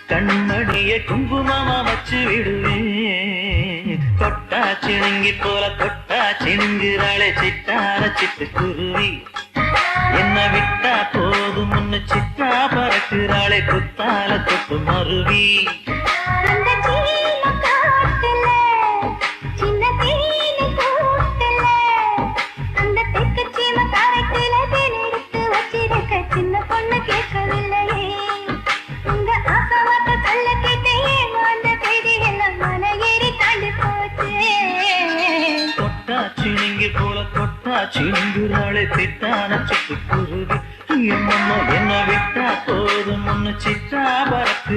கண்மணிய குங்குமமா வச்சு விடுவேன். தொட்டா சிணுங்கி போல தொட்டா சிணுங்குறாளே சிட்டார சிட்டு குருவி. என்ன விட்டா போதும் முன்னு சித்தா பறக்குறாளே குத்தால தொட்டு மருவி. சின்ன பொண்ணு கேட்கவில்லையே உங்க ஆசவாட்ட சொல்ல கேட்டே அந்த செய்தி எல்லாம் மன ஏறி தாண்டி போச்சு. தொட்டா சிணுங்கி போல தொட்டா சிணுங்குறாளே சிட்டான சிட்டு குருவி. என்ன விட்டா போதும் முன்னு சித்தா பறக்கு